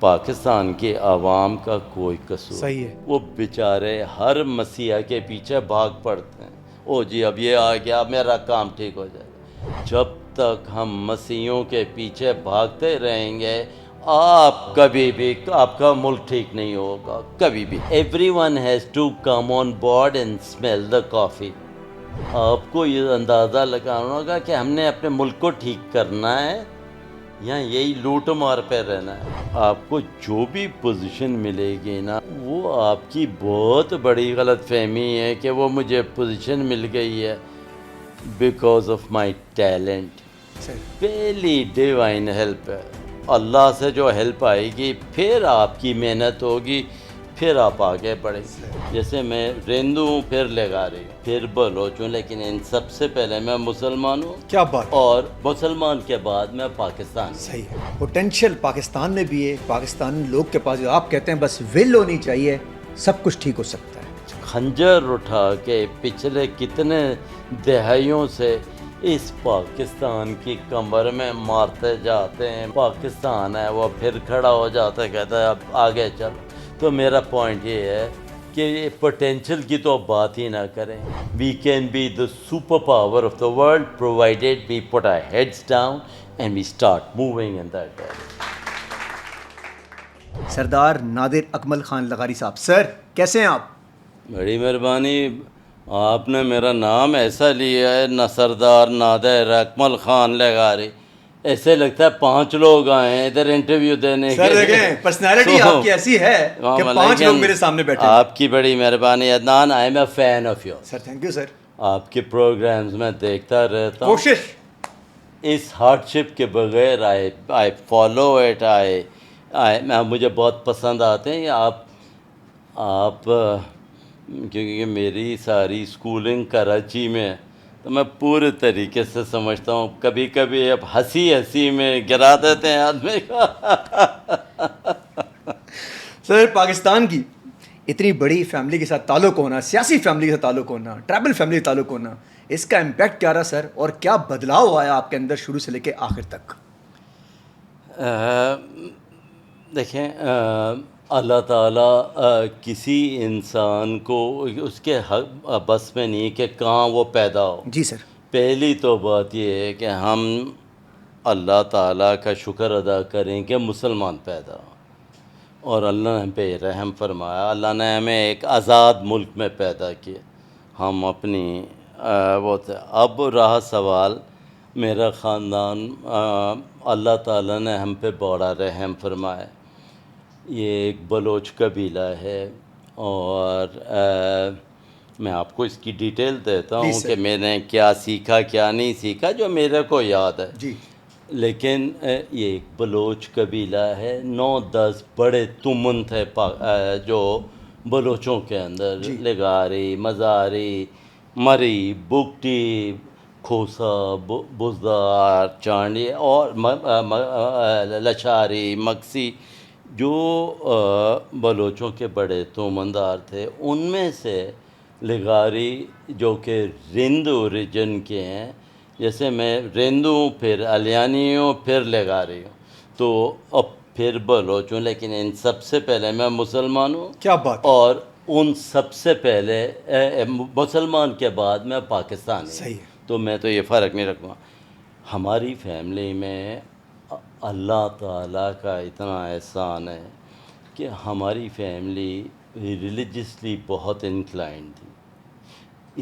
پاکستان کے عوام کا کوئی قصور صحیح ہے. وہ بیچارے ہر مسیح کے پیچھے بھاگ پڑتے ہیں. او جی اب یہ آ گیا میرا کام ٹھیک ہو جائے. جب تک ہم مسیحوں کے پیچھے بھاگتے رہیں گے کبھی بھی آپ کا ملک ٹھیک نہیں ہوگا کبھی بھی. Everyone has to come on board and smell the coffee. آپ کو یہ اندازہ لگانا ہوگا کہ ہم نے اپنے ملک کو ٹھیک کرنا ہے یا یہی لوٹ مار پہ رہنا ہے. آپ کو جو بھی پوزیشن ملے گی نا وہ آپ کی بہت بڑی غلط فہمی ہے کہ وہ مجھے پوزیشن مل گئی ہے بیکاز آف مائی ٹیلنٹ. پہلی ڈیوائن ہیلپ ہے. اللہ سے جو ہیلپ آئے گی پھر آپ کی محنت ہوگی پھر آپ آگے بڑھیں گے. جیسے میں رندو ہوں پھر لگاری ہوں پھر بلوچ ہوں لیکن ان سب سے پہلے میں مسلمان ہوں. کیا بات. اور مسلمان کے بعد میں پاکستان. صحیح ہے. پوٹینشیل پاکستان میں بھی ہے. پاکستانی لوگ کے پاس آپ کہتے ہیں بس ول ہونی چاہیے سب کچھ ٹھیک ہو سکتا ہے. خنجر اٹھا کے پچھلے کتنے دہائیوں سے اس پاکستان کی کمر میں مارتے جاتے ہیں. پاکستان ہے وہ پھر کھڑا ہو جاتا ہے کہتا ہے اب آگے چل. تو میرا پوائنٹ یہ ہے کہ پوٹینشیل کی تو بات ہی نہ کریں. We can be the superpower of the world provided we put our heads down and we start moving in that direction. Sardar Nadir اکمل خان لغاری صاحب، سر کیسے ہیں آپ؟ بڑی مہربانی. آپ نے میرا نام ایسا لیا ہے نہ سردار نادر اکمل خان لغاری. ایسے لگتا ہے 5 لوگ آئے ہیں ادھر انٹرویو دینے کے. سر دیکھیں پرسنالٹی آپ کی ایسی ہے کہ 5 لوگ میرے سامنے بیٹھے ہیں. آپ کی بڑی مہربانی Adnan. I am a fan of your. Sir thank you sir. آپ کے پروگرامز میں دیکھتا رہتا ہوں. کوشش اس ہارڈ شپ کے بغیر آئی فالو اٹ. مجھے بہت پسند آتے ہیں. آپ کیونکہ میری ساری اسکولنگ کراچی میں تو میں پورے طریقے سے سمجھتا ہوں. کبھی کبھی اب ہنسی میں گرا دیتے ہیں آدمی کا. سر پاکستان کی اتنی بڑی فیملی کے ساتھ تعلق ہونا، سیاسی فیملی کے ساتھ تعلق ہونا، ٹرائبل فیملی کے تعلق ہونا، اس کا امپیکٹ کیا رہا سر اور کیا بدلاؤ آیا آپ کے اندر شروع سے لے کے آخر تک؟ دیکھیں اللہ تعالیٰ کسی انسان کو اس کے بس میں نہیں کہ کہاں وہ پیدا ہو. جی سر. پہلی تو بات یہ ہے کہ ہم اللہ تعالیٰ کا شکر ادا کریں کہ مسلمان پیدا ہو اور اللہ نے ہم پہ رحم فرمایا. اللہ نے ہمیں ایک آزاد ملک میں پیدا کیا. ہم اپنی اب رہا سوال میرا خاندان. اللہ تعالیٰ نے ہم پہ بڑا رحم فرمایا. یہ ایک بلوچ قبیلہ ہے اور میں آپ کو اس کی ڈیٹیل دیتا ہوں کہ میں نے کیا سیکھا کیا نہیں سیکھا جو میرے کو یاد ہے. جی. لیکن یہ ایک بلوچ قبیلہ ہے. 9-10 بڑے تمن تھے جو بلوچوں کے اندر. لغاری، مزاری، مری، بگٹی، کھوسا، بزدار، چانڈی اور لچاری، مکسی جو بلوچوں کے بڑے تومندار تھے. ان میں سے لغاری جو کہ رند اوریجن کے ہیں. جیسے میں رندو ہوں پھر الیانی ہوں پھر لغاری ہوں تو اب پھر بلوچ ہوں لیکن ان سب سے پہلے میں مسلمان ہوں. کیا بات. اور ان سب سے پہلے مسلمان کے بعد میں پاکستانی. صحیح ہے. تو میں تو یہ فرق نہیں رکھوں. ہماری فیملی میں اللہ تعالیٰ کا اتنا احسان ہے کہ ہماری فیملی ریلیجسلی بہت انکلائنڈ تھی.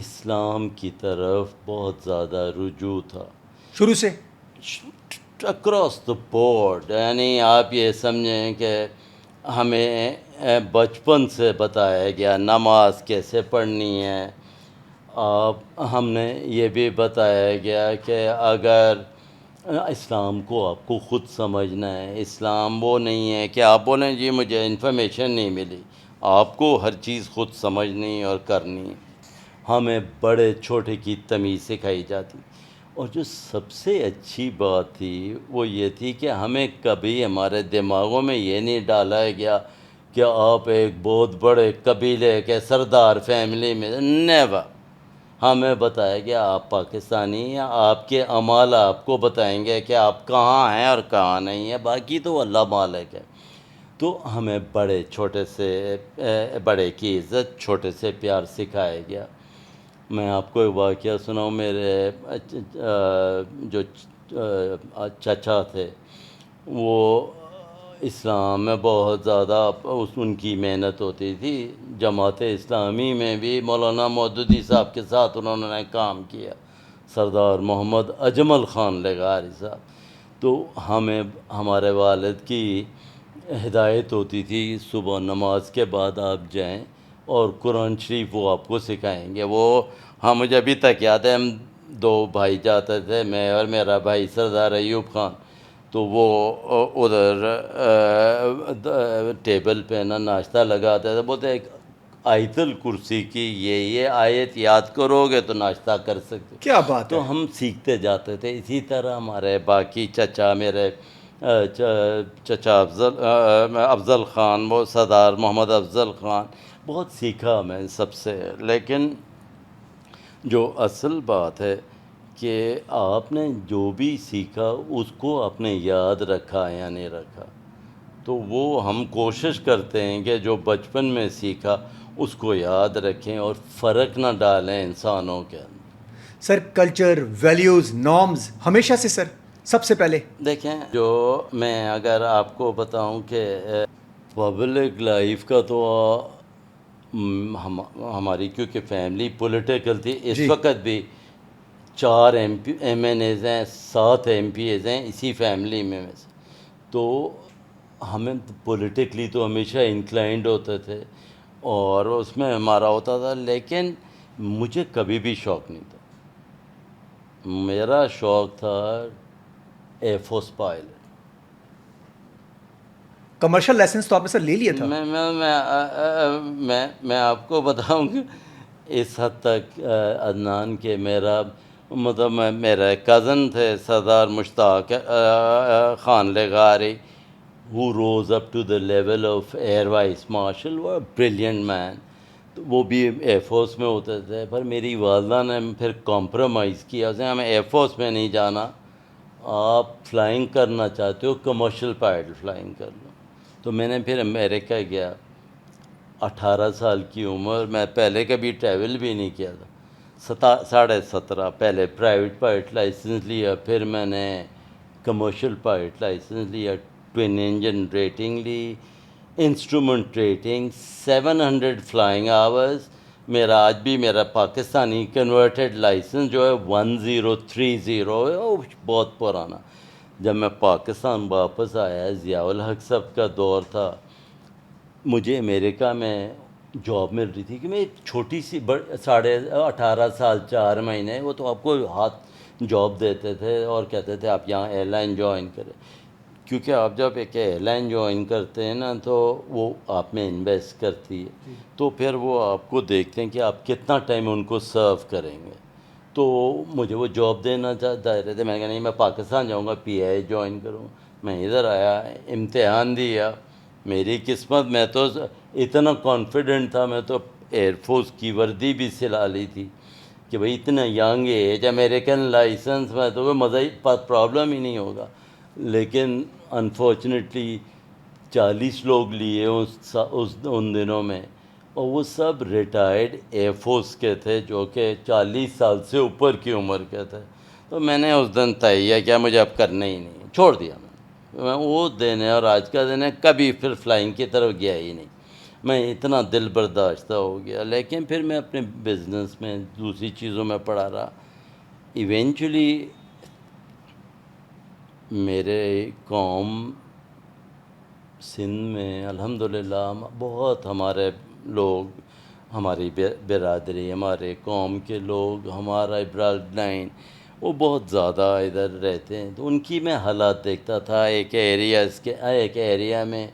اسلام کی طرف بہت زیادہ رجوع تھا شروع سے اکراس دا بورڈ. یعنی آپ یہ سمجھیں کہ ہمیں بچپن سے بتایا گیا نماز کیسے پڑھنی ہے. ہم نے یہ بھی بتایا گیا کہ اگر اسلام کو آپ کو خود سمجھنا ہے. اسلام وہ نہیں ہے کہ آپ بولیں جی مجھے انفارمیشن نہیں ملی. آپ کو ہر چیز خود سمجھنی اور کرنی. ہمیں بڑے چھوٹے کی تمیز سکھائی جاتی. اور جو سب سے اچھی بات تھی وہ یہ تھی کہ ہمیں کبھی ہمارے دماغوں میں یہ نہیں ڈالا گیا کہ آپ ایک بہت بڑے قبیلے کے سردار فیملی میں. نیور. ہمیں بتایا گیا آپ پاکستانی ہیں. آپ کے اعمال آپ کو بتائیں گے کہ آپ کہاں ہیں اور کہاں نہیں ہیں. باقی تو اللہ مالک ہے. تو ہمیں بڑے چھوٹے سے بڑے کی عزت چھوٹے سے پیار سکھایا گیا. میں آپ کو ایک واقعہ سناؤں. میرے جو چچا تھے وہ اسلام میں بہت زیادہ ان کی محنت ہوتی تھی. جماعت اسلامی میں بھی مولانا مودودی صاحب کے ساتھ انہوں نے کام کیا, سردار محمد اجمل خان لغاری صاحب. تو ہمیں ہمارے والد کی ہدایت ہوتی تھی صبح نماز کے بعد آپ جائیں اور قرآن شریف وہ آپ کو سکھائیں گے. وہ مجھے ابھی تک یاد ہے, ہم 2 بھائی جاتے تھے, میں اور میرا بھائی سردار ایوب خان. تو وہ ادھر ٹیبل پہ نا ناشتہ لگاتے تھے. بولتے ایک آیت الکرسی کی یہ آیت یاد کرو گے تو ناشتہ کر سکتے. کیا بات ہے. تو ہم سیکھتے جاتے تھے. اسی طرح ہمارے باقی چچا, میرے چچا افضل خان, وہ سردار محمد افضل خان, بہت سیکھا میں سب سے. لیکن جو اصل بات ہے کہ آپ نے جو بھی سیکھا اس کو آپ نے یاد رکھا یا نہیں رکھا. تو وہ ہم کوشش کرتے ہیں کہ جو بچپن میں سیکھا اس کو یاد رکھیں اور فرق نہ ڈالیں انسانوں کے اندر. سر کلچر, ویلیوز, نارمز ہمیشہ سے سر سب سے پہلے دیکھیں, جو میں اگر آپ کو بتاؤں کہ پبلک لائف کا تو ہماری کیونکہ فیملی پولیٹیکل تھی, اس وقت بھی 4 MNAs ہیں, 7 MPAs ہیں اسی فیملی میں سے. تو ہمیں پولیٹیکلی تو ہمیشہ انکلائنڈ ہوتے تھے اور اس میں ہمارا ہوتا تھا. لیکن مجھے کبھی بھی شوق نہیں تھا. میرا شوق تھا air force pilot. Commercial licence تو آپ نے سر لے لیا تھا. میں آپ کو بتاؤں کہ اس حد تک عدنان کہ میرا مطلب میرے کزن تھے سردار مشتاق خان لغاری, who rose up to the level of air vice marshal, وہ بریلینٹ مین. وہ بھی ایئر فورس میں ہوتے تھے. پر میری والدہ نے پھر کمپرومائز کیا, اسے ہمیں ایئر فورس میں نہیں جانا, آپ فلائنگ کرنا چاہتے ہو کمرشل پائلٹ فلائنگ کر لو. تو میں نے پھر امریکہ گیا, 18 سال کی عمر, میں پہلے کبھی ٹریول بھی نہیں کیا تھا. 17.5 پہلے پرائیویٹ پائلٹ لائسنس لیا, پھر میں نے کمرشل پائلٹ لائسنس لیا, ٹوین انجن ریٹنگ لی, انسٹرومنٹ ریٹنگ, 700 فلائنگ آورز. میرا آج بھی میرا پاکستانی کنورٹڈ لائسنس جو ہے 1030 ہے, وہ بہت پرانا. جب میں پاکستان واپس آیا, ضیاء الحق صاحب کا دور تھا, مجھے امریکہ میں جاب مل رہی تھی کہ میں چھوٹی سی 18 سال 4 مہینے, وہ تو آپ کو ہاتھ جاب دیتے تھے اور کہتے تھے آپ یہاں ایئر لائن جوائن کریں. کیونکہ آپ جب ایک ایئر لائن جوائن کرتے ہیں نا تو وہ آپ میں انویسٹ کرتی ہے, تو پھر وہ آپ کو دیکھتے ہیں کہ آپ کتنا ٹائم ان کو سرو کریں گے. تو مجھے وہ جاب دینا چاہتے رہے تھے. میں نے کہا نہیں, میں پاکستان جاؤں گا, PI جوائن کروں. میں ادھر آیا, امتحان دیا. میری قسمت, میں تو اتنا کانفیڈنٹ تھا, میں تو ایئر فورس کی وردی بھی سلا لی تھی کہ بھائی اتنا ینگ ایج, امریکن لائسنس میں تو کوئی مزہ ہی پرابلم ہی نہیں ہوگا. لیکن انفارچونیٹلی 40 لوگ لیے ان دنوں میں, اور وہ سب ریٹائرڈ ایئر فورس کے تھے جو کہ 40 سال سے اوپر کی عمر کے تھے. تو میں نے اس دن تہیہ کیا مجھے اب کرنا ہی نہیں, چھوڑ دیا میں وہ دن ہے. اور آج کا دن ہے, کبھی پھر فلائنگ کی طرف گیا ہی نہیں. میں اتنا دل برداشتہ ہو گیا. لیکن پھر میں اپنے بزنس میں دوسری چیزوں میں پڑا رہا. ایونچولی میرے قوم سندھ میں الحمدللہ بہت ہمارے لوگ, ہماری برادری, ہمارے قوم کے لوگ, ہمارا بلڈ لائن وہ بہت زیادہ ادھر رہتے ہیں. تو ان کی میں حالات دیکھتا تھا. ایک ایریا میں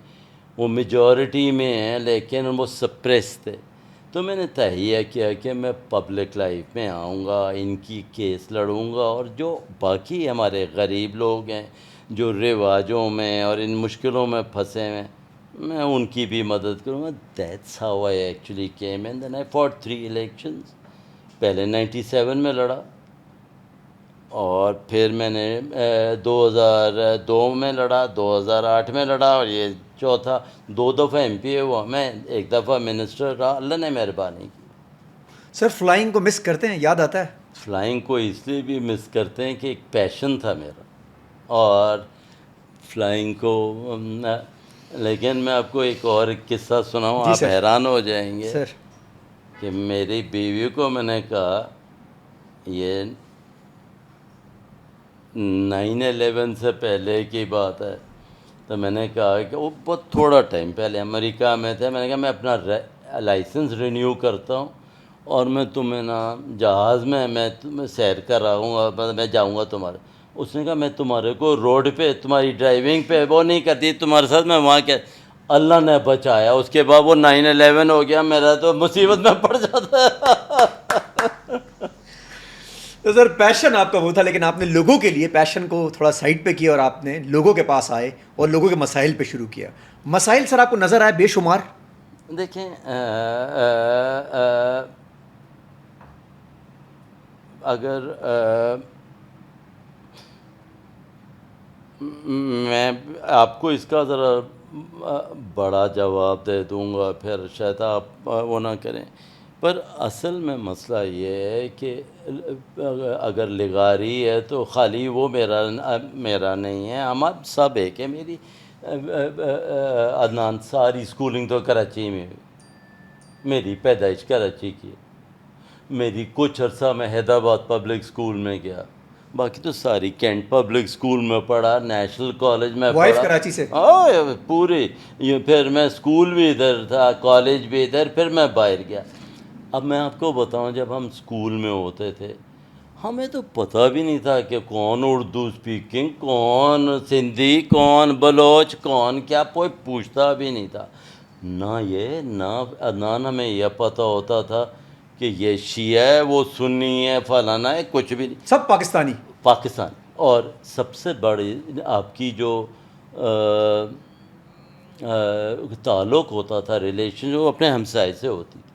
وہ میجورٹی میں ہیں لیکن وہ سپریس تھے. تو میں نے تہیہ کیا کہ میں پبلک لائف میں آؤں گا, ان کی کیس لڑوں گا, اور جو باقی ہمارے غریب لوگ ہیں جو رواجوں میں اور ان مشکلوں میں پھنسے ہیں, میں ان کی بھی مدد کروں گا. That's how I actually came in. Then I fought 3 elections. پہلے 97 میں لڑا, اور پھر میں نے 2002 میں لڑا, 2008 میں لڑا, اور یہ چوتھا 2 دفعہ MP ہوا میں, 1 دفعہ منسٹر رہا. اللہ نے مہربانی کی. سر فلائنگ کو مس کرتے ہیں, یاد آتا ہے؟ فلائنگ کو اس لیے بھی مس کرتے ہیں کہ ایک پیشن تھا میرا, اور فلائنگ کو لیکن میں آپ کو ایک اور قصہ سناؤں, جی آپ سر. حیران ہو جائیں گے سر کہ میری بیوی کو میں نے کہا, یہ 9/11 سے پہلے کی بات ہے, تو میں نے کہا کہ وہ بہت تھوڑا ٹائم پہلے امریکہ میں تھے, میں نے کہا میں اپنا لائسنس رینیو کرتا ہوں اور میں تمہیں نا جہاز میں تمہیں سیر کر رہا ہوں, میں جاؤں گا تمہارے. اس نے کہا میں تمہارے کو روڈ پہ تمہاری ڈرائیونگ پہ وہ نہیں کرتی تمہارے ساتھ, میں وہاں کیا. اللہ نے بچایا, اس کے بعد وہ 9/11 ہو گیا, میرا تو مصیبت میں پڑ جاتا ہے. تو سر پیشن آپ کا وہ تھا, لیکن آپ نے لوگوں کے لیے پیشن کو تھوڑا سائڈ پہ کیا اور آپ نے لوگوں کے پاس آئے اور لوگوں کے مسائل پہ شروع کیا. مسائل سر آپ کو نظر آئے بے شمار؟ دیکھیں اگر میں آپ کو اس کا ذرا بڑا جواب دے دوں گا, پھر شاید آپ وہ نہ کریں, پر اصل میں مسئلہ یہ ہے کہ اگر لغاری ہے تو خالی وہ میرا نہیں ہے, ہمارا سب ہے کہ میری عدنان ساری اسکولنگ تو کراچی میں ہوئی, میری پیدائش کراچی کی, میری کچھ عرصہ میں حیدرآباد پبلک اسکول میں گیا, باقی تو ساری کینٹ پبلک اسکول میں پڑھا, نیشنل کالج میں وائف پڑھا, کراچی سے؟ پوری. پھر میں اسکول بھی ادھر تھا, کالج بھی ادھر, پھر میں باہر گیا. اب میں آپ کو بتاؤں, جب ہم اسکول میں ہوتے تھے ہمیں تو پتہ بھی نہیں تھا کہ کون اردو اسپیکنگ, کون سندھی, کون بلوچ, کون کیا, کوئی پوچھتا بھی نہیں تھا. نہ یہ نہ ہمیں یہ پتہ ہوتا تھا کہ یہ شیعہ ہے, وہ سنی ہے, فلانا ہے, کچھ بھی نہیں. سب پاکستانی. پاکستان. اور سب سے بڑی آپ کی جو تعلق ہوتا تھا, ریلیشن, جو اپنے ہمسائے سے ہوتی تھی.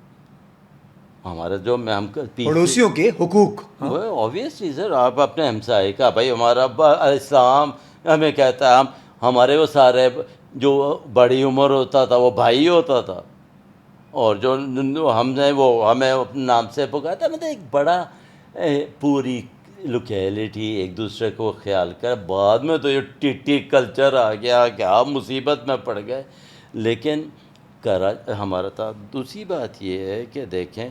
ہمارا جو ہم پڑوسیوں کے حقوق. وہ آبویس چیز ہے, آپ اپنے ہمسائے کا, بھائی ہمارا اسلام ہمیں کہتا ہے, ہمارے وہ سارے جو بڑی عمر ہوتا تھا وہ بھائی ہوتا تھا, اور جو ہم نے وہ ہمیں اپنے نام سے پکارتا, مطلب ایک بڑا پوری لوکیلٹی, ایک دوسرے کو خیال کر. بعد میں تو یہ ٹی کلچر آ گیا کہ آپ مصیبت میں پڑ گئے. لیکن ہمارا تھا. دوسری بات یہ ہے کہ دیکھیں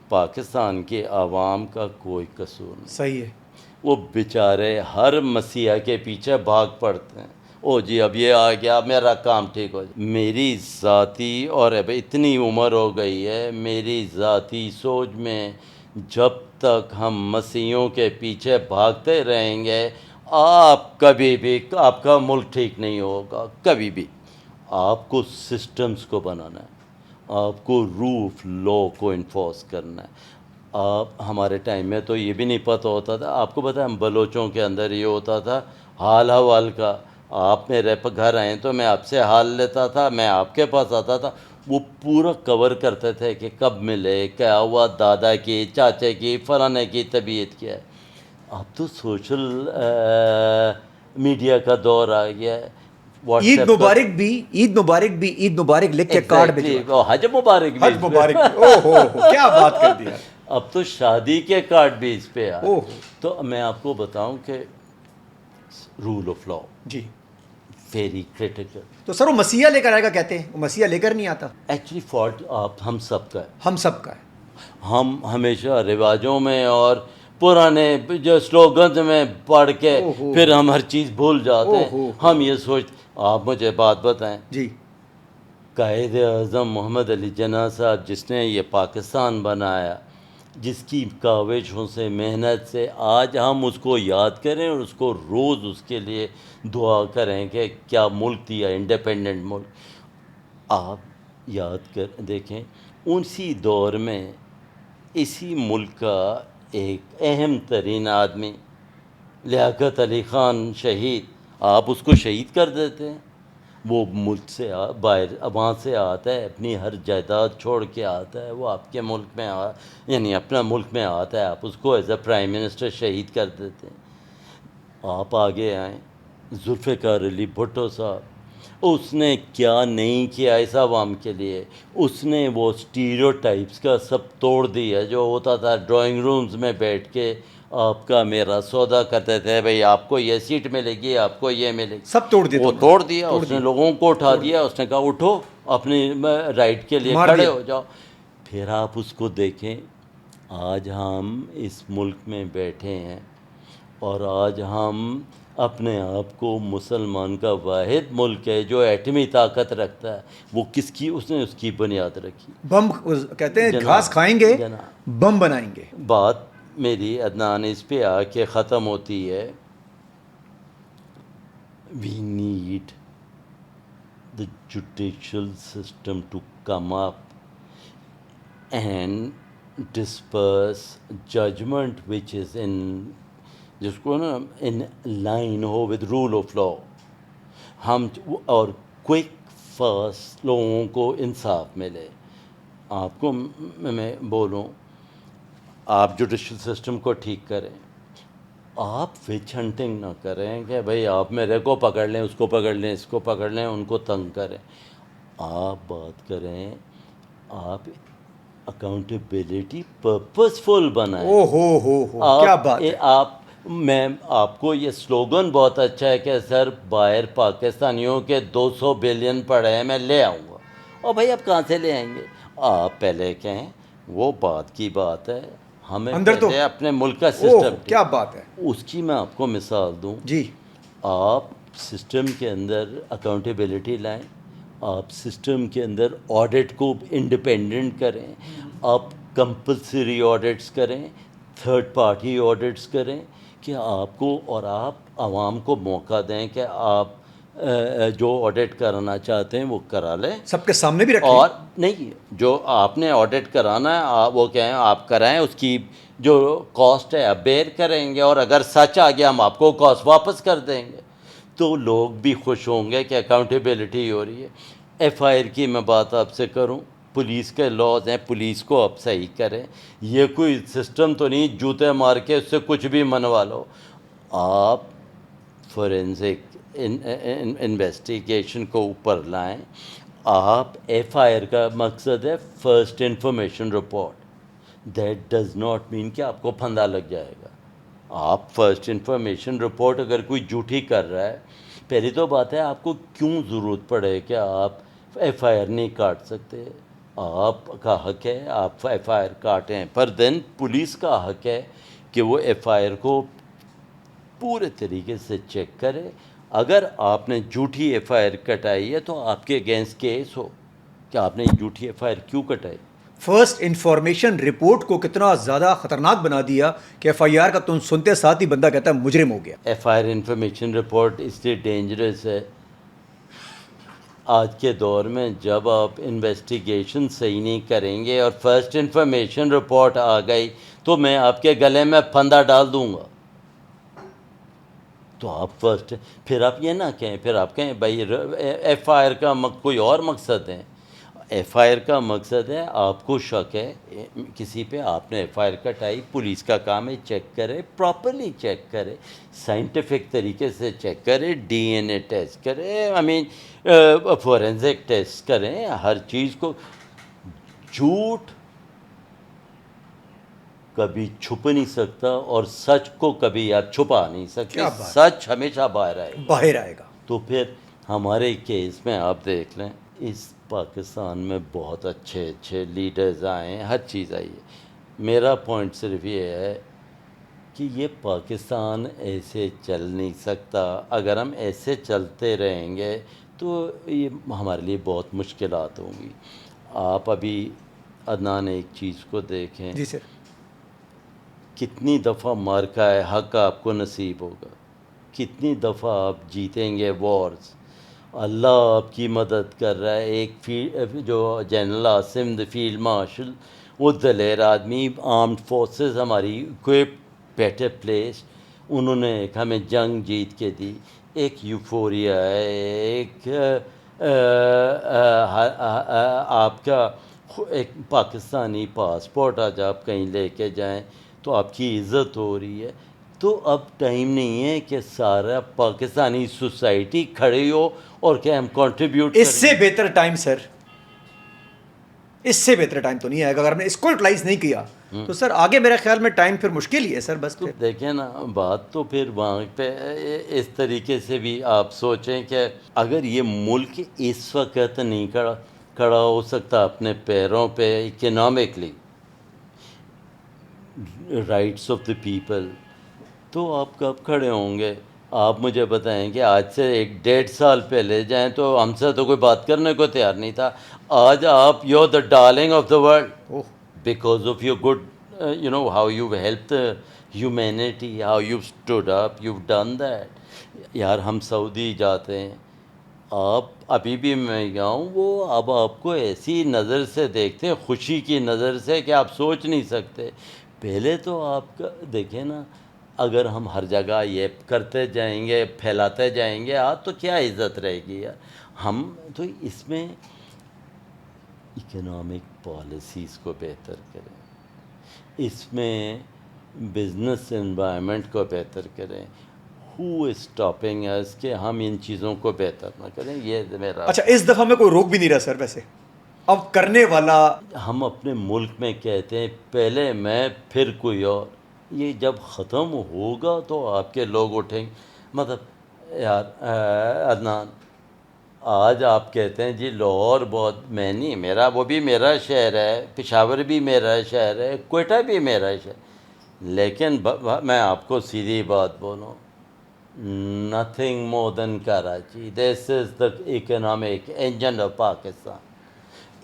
پاکستان کے عوام کا کوئی قصور نہیں. صحیح ہے. وہ بیچارے ہر مسیحا کے پیچھے بھاگ پڑتے ہیں, او جی اب یہ آ گیا, میرا کام ٹھیک ہو جائے. میری ذاتی, اور اب اتنی عمر ہو گئی ہے, میری ذاتی سوچ میں جب تک ہم مسیحوں کے پیچھے بھاگتے رہیں گے آپ کبھی بھی, آپ کا ملک ٹھیک نہیں ہوگا کبھی بھی. آپ کو سسٹمز کو بنانا ہے, آپ کو رول آف لا کو انفورس کرنا ہے. آپ ہمارے ٹائم میں تو یہ بھی نہیں پتہ ہوتا تھا. آپ کو پتہ ہے ہم بلوچوں کے اندر یہ ہوتا تھا حال حوال کا, آپ میرے گھر آئیں تو میں آپ سے حال لیتا تھا, میں آپ کے پاس آتا تھا, وہ پورا کور کرتے تھے کہ کب ملے, کیا ہوا, دادا کی, چاچے کی, فلانے کی طبیعت کیا ہے. اب تو سوشل میڈیا کا دور آ گیا ہے. عید مبارک بھی, عید مبارک بھی, عید مبارک لکھ کے کارڈ بھیجو. حج مبارک بھی, حج مبارک, او ہو کیا بات کر دیا. اب تو شادی کے کارڈ بھی اس پہ آ. اوہ. تو میں آپ کو بتاؤں کہ rule of law ji very critical. تو سر وہ مسیحا لے کر آئے گا کہتے ہیں, وہ مسیحا لے کر نہیں آتا. ایکچولی فالٹ آپ ہم سب کا ہے, ہم سب کا ہے. ہم ہمیشہ رواجوں میں اور پرانے جو سلوگنز میں پڑھ کے پھر ہم ہر چیز بھول جاتے ہیں. ہم یہ سوچ, آپ مجھے بات بتائیں, جی قائد اعظم محمد علی جناح صاحب جس نے یہ پاکستان بنایا, جس کی کاوشوں سے, محنت سے آج ہم اس کو یاد کریں اور اس کو روز اس کے لیے دعا کریں کہ کیا ملک دیا, انڈیپینڈنٹ ملک. آپ یاد کر دیکھیں اسی دور میں اسی ملک کا ایک اہم ترین آدمی لیاقت علی خان شہید, آپ اس کو شہید کر دیتے ہیں. وہ ملک سے باہر وہاں سے آتا ہے, اپنی ہر جائیداد چھوڑ کے آتا ہے, وہ آپ کے ملک میں یعنی اپنا ملک میں آتا ہے, آپ اس کو ایز اے پرائم منسٹر شہید کر دیتے ہیں. آپ آگے آئیں, ذوالفقار علی بھٹو صاحب, اس نے کیا نہیں کیا اس عوام کے لیے. اس نے وہ اسٹیریوٹائپس کا سب توڑ دیا جو ہوتا تھا. ڈرائنگ رومز میں بیٹھ کے آپ کا میرا سودا کرتے تھے, بھئی آپ کو یہ سیٹ ملے گی, آپ کو یہ ملے گی. سب توڑ دیا وہ توڑ دیا. اس نے لوگوں کو اٹھا دیا. اس نے کہا اٹھو, اپنی رائٹ کے لیے کھڑے ہو جاؤ. پھر آپ اس کو دیکھیں, آج ہم اس ملک میں بیٹھے ہیں اور آج ہم اپنے آپ کو مسلمان کا واحد ملک ہے جو ایٹمی طاقت رکھتا ہے. وہ کس کی اس نے اس کی بنیاد رکھی. بم کہتے ہیں جناب، گھاس کھائیں گے جناب، بم بنائیں گے. بات میری عدنان اس پہ آ کے ختم ہوتی ہے. We need the judicial system to come up and disperse judgment which is in, جس کو نا ان لائن ہو ود رول آف لا. ہم اور کوئک فاسٹ لوگوں کو انصاف ملے. آپ کو میں بولوں, آپ جوڈیشل سسٹم کو ٹھیک کریں, آپ وچ ہنٹنگ نہ کریں کہ بھئی آپ میرے کو پکڑ لیں, اس کو پکڑ لیں, اس کو پکڑ لیں, ان کو تنگ کریں. آپ بات کریں, آپ اکاؤنٹیبلٹی پرپزفل بنائیں. او ہو کیا بات ہے. میں آپ کو یہ سلوگن بہت اچھا ہے کہ سر باہر پاکستانیوں کے 200 بلین پڑے ہیں, میں لے آؤں گا. اور بھائی آپ کہاں سے لے آئیں گے؟ آپ پہلے کہیں, وہ بات کی بات ہے. ہمیں اندر تو پہلے اپنے ملک کا اوہ سسٹم کیا بات ہے. اس کی میں آپ کو مثال دوں. جی آپ سسٹم کے اندر اکاؤنٹیبلٹی لائیں, آپ سسٹم کے اندر آڈٹ کو انڈیپینڈنٹ کریں, آپ کمپلسری آڈٹس کریں, تھرڈ پارٹی آڈٹس کریں, کہ آپ کو اور آپ عوام کو موقع دیں کہ آپ جو آڈٹ کرانا چاہتے ہیں وہ کرا لیں. سب کے سامنے بھی رکھیں. اور نہیں, جو آپ نے آڈٹ کرانا ہے وہ کہیں آپ کرائیں, اس کی جو کاسٹ ہے آپ بیئر کریں گے, اور اگر سچ آ گیا ہم آپ کو کاسٹ واپس کر دیں گے. تو لوگ بھی خوش ہوں گے کہ اکاؤنٹیبلٹی ہو رہی ہے. ایف آئی آر کی میں بات آپ سے کروں, پولیس کے لاز ہیں, پولیس کو آپ صحیح کریں. یہ کوئی سسٹم تو نہیں جوتے مار کے اس سے کچھ بھی منوا لو. آپ فورینزک انویسٹیگیشن کو اوپر لائیں. آپ ایف آئی آر کا مقصد ہے first information report. That does not mean کہ آپ کو پھندا لگ جائے گا. آپ فرسٹ انفارمیشن رپورٹ اگر کوئی جھوٹی کر رہا ہے, پہلی تو بات ہے آپ کو کیوں ضرورت پڑے کہ آپ ایف آئی آر نہیں کاٹ سکتے. آپ کا حق ہے آپ ایف آئی آر کاٹیں, پر دین پولیس کا حق ہے کہ وہ ایف آئی آر کو پورے طریقے سے چیک کرے. اگر آپ نے جھوٹی ایف آئی آر کٹائی ہے تو آپ کے اگینسٹ کیس ہو کہ آپ نے جھوٹی ایف آئی آر کیوں کٹائی. فرسٹ انفارمیشن رپورٹ کو کتنا زیادہ خطرناک بنا دیا کہ ایف آئی آر کا تم سنتے ساتھ ہی بندہ کہتا ہے مجرم ہو گیا. F I R information report اس لیے ڈینجرس ہے آج کے دور میں, جب آپ انویسٹیگیشن صحیح نہیں کریں گے اور فرسٹ انفارمیشن رپورٹ آ گئی تو میں آپ کے گلے میں پھندا ڈال دوں گا. تو آپ فرسٹ, پھر آپ یہ نہ کہیں, پھر آپ کہیں بھائی ایف آئی آر کا کوئی اور مقصد ہے. ایف آئی آر کا مقصد ہے آپ کو شک ہے کسی پہ, آپ نے ایف آئی آر کٹائی, پولیس کا کام ہے چیک کرے, پراپرلی چیک کرے, سائنٹیفک طریقے سے چیک کرے, ڈی این اے ٹیسٹ کرے, آئی مین فورینزک ٹیسٹ کریں, ہر چیز کو. جھوٹ کبھی چھپ نہیں سکتا اور سچ کو کبھی آپ چھپا نہیں سکتے. کیا بات. سچ ہمیشہ باہر آئے گا. باہر آئے گا. تو پھر ہمارے کیس میں آپ دیکھ لیں, اس پاکستان میں بہت اچھے اچھے لیڈرز آئے ہیں, ہر چیز آئی ہے. میرا پوائنٹ صرف یہ ہے کہ یہ پاکستان ایسے چل نہیں سکتا. اگر ہم ایسے چلتے رہیں گے تو یہ ہمارے لیے بہت مشکلات ہوں گی. آپ ابھی عدنان ایک چیز کو دیکھیں, جی سر. کتنی دفعہ مارکا ہے حق آپ کو نصیب ہوگا, کتنی دفعہ آپ جیتیں گے وارز, اللہ آپ کی مدد کر رہا ہے. ایک جو جنرل عاصم فیلڈ مارشل, وہ دلیر آدمی, آرمڈ فورسز ہماری اکوپ بیٹر پلیس, انہوں نے ایک ہمیں جنگ جیت کے دی. ایک یوفوریا ہے, ایک آپ کا ایک پاکستانی پاسپورٹ آج آپ کہیں لے کے جائیں تو آپ کی عزت ہو رہی ہے. تو اب ٹائم نہیں ہے کہ سارا پاکستانی سوسائٹی کھڑی ہو اور کہ ہم کنٹریبیوٹ اس سے بہتر ٹائم سر، اس سے بہتر ٹائم تو نہیں آئے گا اگر ہم نے اس کو یوٹیلائز نہیں کیا تو سر آگے میرے خیال میں ٹائم پھر مشکل ہی ہے سر. بس تو پھر دیکھیں نا بات تو پھر وہاں پہ اس طریقے سے بھی آپ سوچیں کہ اگر یہ ملک اس وقت نہیں کھڑا ہو سکتا اپنے پیروں پہ economically, rights of the people, تو آپ کب کھڑے ہوں گے؟ آپ مجھے بتائیں کہ آج سے 1.5 سال پہلے جائیں تو ہم سے تو کوئی بات کرنے کو تیار نہیں تھا. آج آپ you are the darling of the world اوہ because of your good, how you've helped the humanity, how you've stood up, you've done that. یار ہم سعودی جاتے ہیں، آپ ابھی بھی میں گیا ہوں، وہ اب آپ کو ایسی نظر سے دیکھتے ہیں، خوشی کی نظر سے، کہ آپ سوچ نہیں سکتے. پہلے تو آپ کا دیکھیں نا، اگر ہم ہر جگہ یہ کرتے جائیں گے، پھیلاتے جائیں گے تو کیا عزت رہے گی یار. ہم تو اس میں اکنامک پالیسیز کو بہتر کریں، اس میں بزنس انوائرمنٹ کو بہتر کریں. ہو از اسٹاپنگ اس کہ ہم ان چیزوں کو بہتر نہ کریں؟ یہ میرا. اچھا اس دفعہ میں کوئی روک بھی نہیں رہا سر ویسے، اب کرنے والا ہم اپنے ملک میں کہتے ہیں پہلے میں پھر کوئی اور، یہ جب ختم ہوگا تو آپ کے لوگ اٹھیں گے. مطلب یار عدنان، آج آپ کہتے ہیں جی لاہور بہت، میں نہیں، میرا وہ بھی میرا شہر ہے، پشاور بھی میرا شہر ہے، کوئٹہ بھی میرا شہر، لیکن میں آپ کو سیدھی بات بولوں، nothing more than Karachi. This is the economic engine of Pakistan.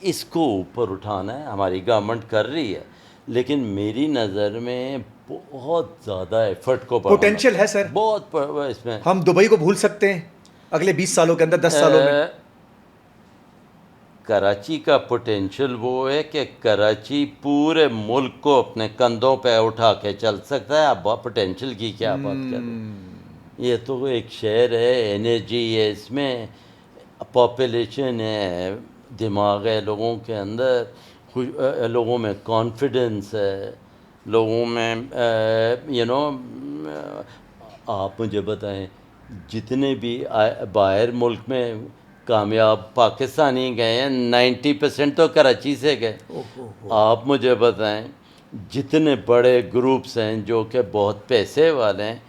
اس کو اوپر اٹھانا ہے، ہماری گورنمنٹ کر رہی ہے، لیکن میری نظر میں بہت زیادہ ایفرٹ کو بڑھانا پوٹینشیل ہے سر. بہت اس میں. ہم دبئی کو بھول سکتے ہیں اگلے 20 سالوں کے اندر، 10 سالوں میں. کراچی کا پوٹینشیل وہ ہے کہ کراچی پورے ملک کو اپنے کندھوں پہ اٹھا کے چل سکتا ہے. اب پوٹینشیل کی کیا بات کر رہے ہیں؟ یہ تو ایک شہر ہے، انرجی ہے اس میں، پاپولیشن ہے، دماغ ہے لوگوں کے اندر، لوگوں میں کانفیڈنس ہے، لوگوں میں آپ مجھے بتائیں جتنے بھی باہر ملک میں کامیاب پاکستانی گئے ہیں 90% تو کراچی سے گئے. آپ مجھے بتائیں جتنے بڑے گروپس ہیں جو کہ بہت پیسے والے ہیں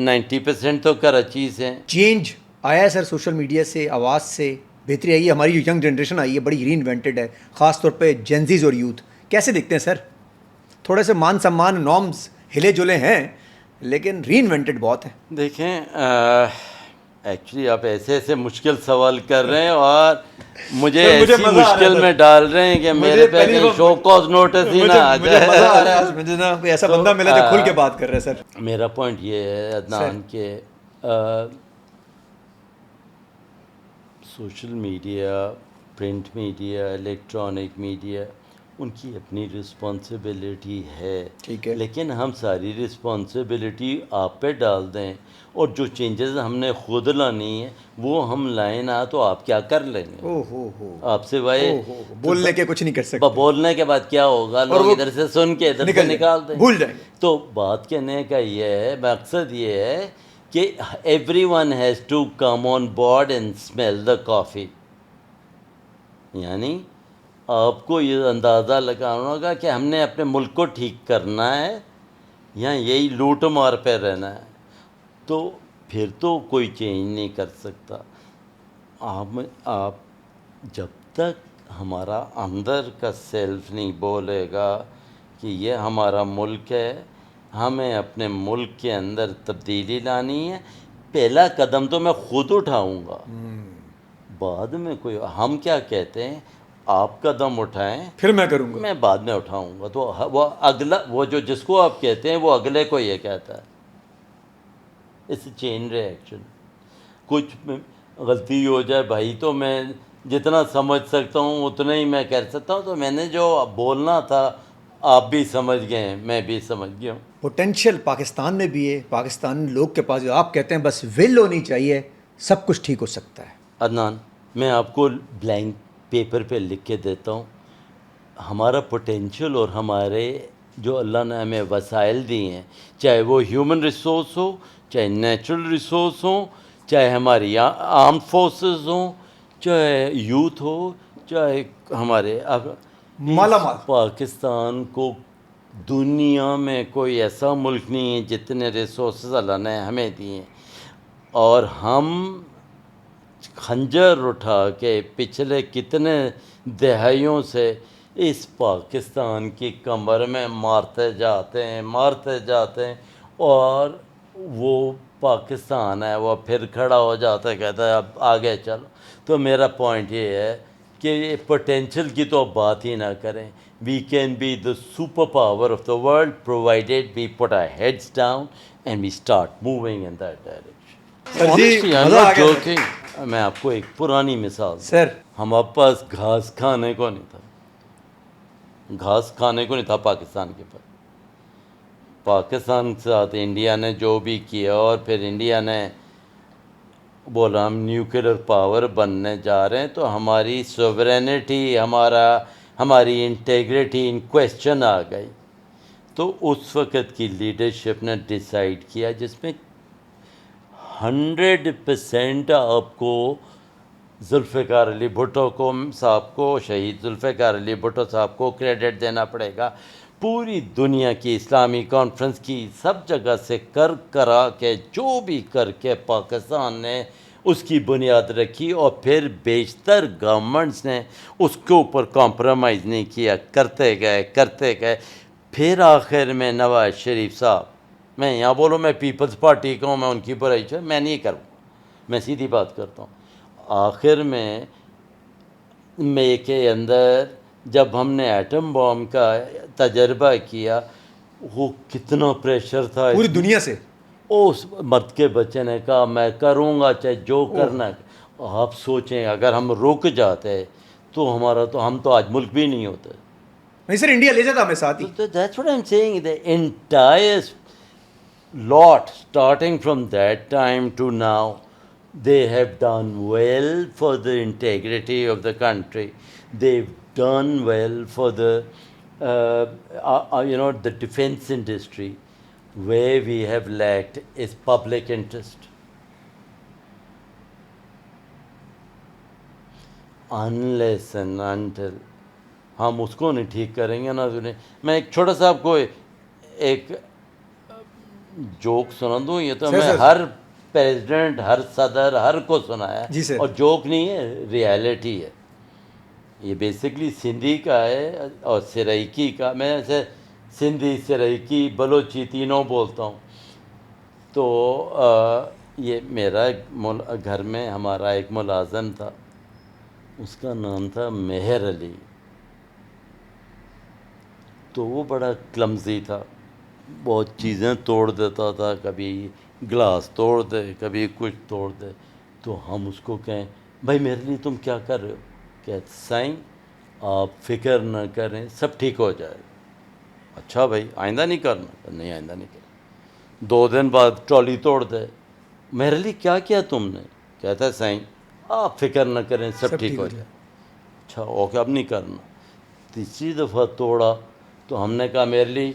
90% تو کراچی سے ہیں. چینج آیا ہے سر سوشل میڈیا سے، آواز سے بہتری آئی ہے. ہماری جو ینگ جنریشن آئی ہے بڑی ری انوینٹڈ ہے، خاص طور پہ جینزیز اور یوتھ. کیسے دیکھتے ہیں سر؟ تھوڑے سے مان سمان نارمز ہلے جلے ہیں لیکن ری انوینٹڈ بہت ہیں. دیکھیں ایکچولی آپ ایسے ایسے مشکل سوال کر رہے ہیں اور مجھے ایسی مشکل میں ڈال رہے ہیں کہ میرے پہ کہیں شو کاز نوٹس ہی نہ آ جائے. مزہ آ رہا ہے مجھے نا، کوئی ایسا بندہ ملا جو کھل کے بات کر رہا ہے سر. میرا پوائنٹ یہ ہے عدنان کہ social media, print media, electronic media, ان کی اپنی رسپانسبلٹی ہے، ٹھیک ہے، لیکن ہم ساری رسپانسبلٹی آپ پہ ڈال دیں اور جو چینجز ہم نے خود لانی ہے وہ ہم لائیں نہ تو آپ کیا کر لیں گے؟ آپ سے بھائی بولنے کے کچھ نہیں کر سکتے، بولنے کے بعد کیا ہوگا؟ لوگ ادھر سے سن کے ادھر سے نکال دیں، بھول جائیں گے. تو بات کہنے کا یہ ہے، مقصد یہ ہے کہ everyone has to come on board and smell the coffee. یعنی آپ کو یہ اندازہ لگانا ہوگا کہ ہم نے اپنے ملک کو ٹھیک کرنا ہے یا یہی لوٹ مار پہ رہنا ہے. تو پھر تو کوئی چینج نہیں کر سکتا. آپ جب تک ہمارا اندر کا سیلف نہیں بولے گا کہ یہ ہمارا ملک ہے، ہمیں اپنے ملک کے اندر تبدیلی لانی ہے، پہلا قدم تو میں خود اٹھاؤں گا، بعد میں کوئی. ہم کیا کہتے ہیں، آپ قدم اٹھائیں پھر میں کروں گا، میں بعد میں اٹھاؤں گا. تو وہ اگلا، وہ جو جس کو آپ کہتے ہیں وہ اگلے کو یہ کہتا ہے. اس چین ریئیکشن. کچھ غلطی ہو جائے بھائی تو میں جتنا سمجھ سکتا ہوں اتنا ہی میں کر سکتا ہوں. تو میں نے جو بولنا تھا آپ بھی سمجھ گئے ہیں، میں بھی سمجھ گیا ہوں. پوٹینشیل پاکستان میں بھی ہے، پاکستان لوگ کے پاس جو آپ کہتے ہیں بس ول ہونی چاہیے، سب کچھ ٹھیک ہو سکتا ہے. عدنان میں آپ کو بلینک پیپر پہ لکھ کے دیتا ہوں، ہمارا پوٹینشیل اور ہمارے جو اللہ نے ہمیں وسائل دی ہیں، چاہے وہ ہیومن ریسورس ہو، چاہے نیچرل ریسورس ہوں، چاہے ہماری آرم فورسز ہوں، چاہے یوتھ ہو، چاہے ہمارے مالا مال. پاکستان کو دنیا میں کوئی ایسا ملک نہیں ہے جتنے ریسورسز اللہ نے ہمیں دیے ہیں، اور ہم خنجر اٹھا کے پچھلے کتنے دہائیوں سے اس پاکستان کی کمر میں مارتے جاتے ہیں، اور وہ پاکستان ہے وہ پھر کھڑا ہو جاتا ہے، کہتا ہے اب آگے چلو. تو میرا پوائنٹ یہ ہے کہ پوٹینشیل کی تو بات ہی نہ کریں. We can be the superpower of the world provided we put our heads down and we start moving in that direction. Sir ji Honestly, I'm مزہ آ not گیا سر. joking. میں آپ کو ایک پرانی مثال دوں. سر ہمارے پاس گھاس کھانے کو نہیں تھا پاکستان کے پاس. پاکستان کے ساتھ انڈیا نے جو بھی کیا، اور پھر انڈیا نے بولا ہم نیوکلیر پاور بننے جا رہے ہیں، تو ہماری سوورینٹی، ہماری انٹیگریٹی ان کویسچن آ گئی. تو اس وقت کی لیڈرشپ نے ڈیسائیڈ کیا، جس میں 100% آپ کو ذوالفقار علی بھٹو صاحب کو، شہید ذوالفقار علی بھٹو صاحب کو کریڈٹ دینا پڑے گا. پوری دنیا کی اسلامی کانفرنس کی سب جگہ سے کرا کے جو بھی کر کے پاکستان نے اس کی بنیاد رکھی، اور پھر بیشتر گورنمنٹس نے اس کے اوپر کمپرومائز نہیں کیا، کرتے گئے. پھر آخر میں نواز شریف صاحب، میں یہاں بولوں میں پیپلز پارٹی کا ہوں، میں ان کی برائی میں نہیں کروں، میں سیدھی بات کرتا ہوں. آخر میں کے اندر جب ہم نے ایٹم بام کا تجربہ کیا، وہ کتنا پریشر تھا پوری دنیا سے. اس مرد کے بچے نے کہا میں کروں گا چاہے جو کرنا ہے. آپ سوچیں اگر ہم رک جاتے تو ہم تو آج ملک بھی نہیں ہوتے. نہیں سر انڈیا لے جاتا ہمیں ساتھ ہی. That's what I'm saying. The entire lot, starting from that time to now, they have done well for the integrity of the country. They've done well for the the defense industry. Where we have lacked is public interest. Unless and until ہم اس کو نہیں ٹھیک کریں گے نا. میں ایک چھوٹا سا آپ کو ایک جوک سنا دوں. یہ تو میں ہر پریزیڈنٹ، ہر صدر، ہر کو سنایا، اور جوک نہیں ہے، ریالٹی ہے. یہ بیسکلی سندھی کا ہے اور سرائکی کا. میں ایسے سندھی، سرائکی، بلوچی تینوں بولتا ہوں. تو یہ میرا گھر میں ہمارا ایک ملازم تھا، اس کا نام تھا مہر علی. تو وہ بڑا کلمزی تھا، بہت چیزیں توڑ دیتا تھا، کبھی گلاس توڑ دے، کبھی کچھ توڑ دے. تو ہم اس کو کہیں بھائی میرے لیے تم کیا کر رہے ہو؟ کہتے سائیں آپ فکر نہ کریں سب ٹھیک ہو جائے. اچھا بھائی آئندہ نہیں کرنا؟ نہیں آئندہ نہیں کرنا. 2 دن بعد ٹرالی توڑ دے. میرے لیے کیا کیا تم نے؟ کہتا ہے سائیں آپ فکر نہ کریں سب ٹھیک ہو جائے. اچھا اوکے اب نہیں کرنا. تیسری دفعہ توڑا تو ہم نے کہا میرے لیے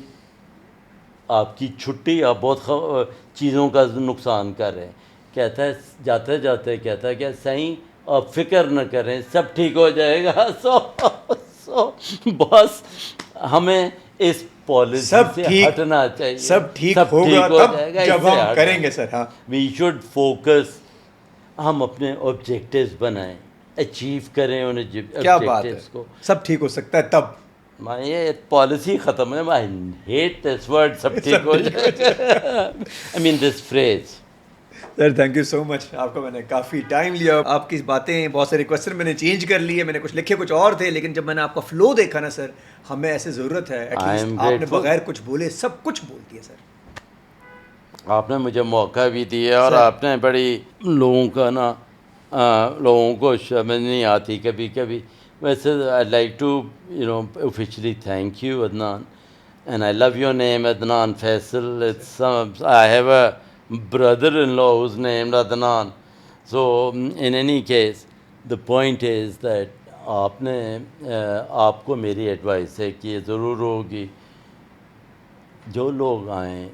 آپ کی چھٹی، آپ بہت چیزوں کا نقصان کر رہے ہیں. کہتا ہے جاتے جاتے کہتا ہے کہ صحیح آپ فکر نہ کریں سب ٹھیک ہو جائے گا. سو بس ہمیں اس پالیسی سے ہٹنا چاہیے. سب ٹھیک ہوگا تب جب ہم کریں گے سر. ہاں وی شوڈ فوکس. ہم اپنے آبجیکٹیوز بنائیں، اچیو کریں ان آبجیکٹیوز کو. سب ٹھیک ہو سکتا ہے تب. یہ پالیسی ختم ہے. I hate this word سب ٹھیک ہو جائے. I mean this phrase. Sir thank you so much. آپ کو میں نے کافی ٹائم لیا. آپ کی باتیں بہت سارے کویسچن میں نے چینج کر لیے. میں نے کچھ لکھے کچھ اور تھے، لیکن جب میں نے آپ کا فلو دیکھا نا سر، ہمیں ایسے ضرورت ہے ایٹ لیسٹ آپ نے بغیر کچھ بولے سب کچھ بول دیا سر. آپ نے مجھے موقع بھی دیا، اور آپ نے بڑی لوگوں کو سمجھ نہیں آتی کبھی کبھی. ویسے I'd like to officially thank you Adnan, and I love your name Adnan Faisal. I have a brother-in-law who's named Adnan. So in any case the point is that آپ کو میری ایڈوائس ہے کہ یہ ضرور ہوگی جو لوگ آئیں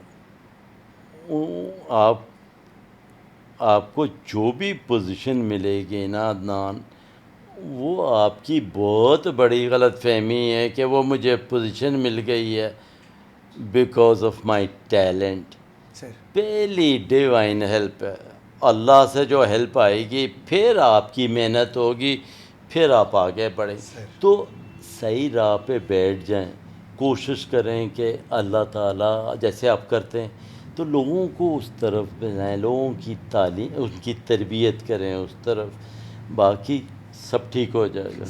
آپ کو جو بھی پوزیشن ملے گی نا عدنان، وہ آپ کی بہت بڑی غلط فہمی ہے کہ وہ مجھے پوزیشن مل گئی ہے بیکاز آف مائی ٹیلنٹ. سر پہلی ڈیوائن ہیلپ ہے، اللہ سے جو ہیلپ آئے گی، پھر آپ کی محنت ہوگی، پھر آپ آگے بڑھیں. تو صحیح راہ پہ بیٹھ جائیں، کوشش کریں کہ اللہ تعالیٰ جیسے آپ کرتے ہیں تو لوگوں کو اس طرف بھیجائیں، لوگوں کی تعلیم، ان کی تربیت کریں اس طرف، باقی سب ٹھیک ہو جائے گا.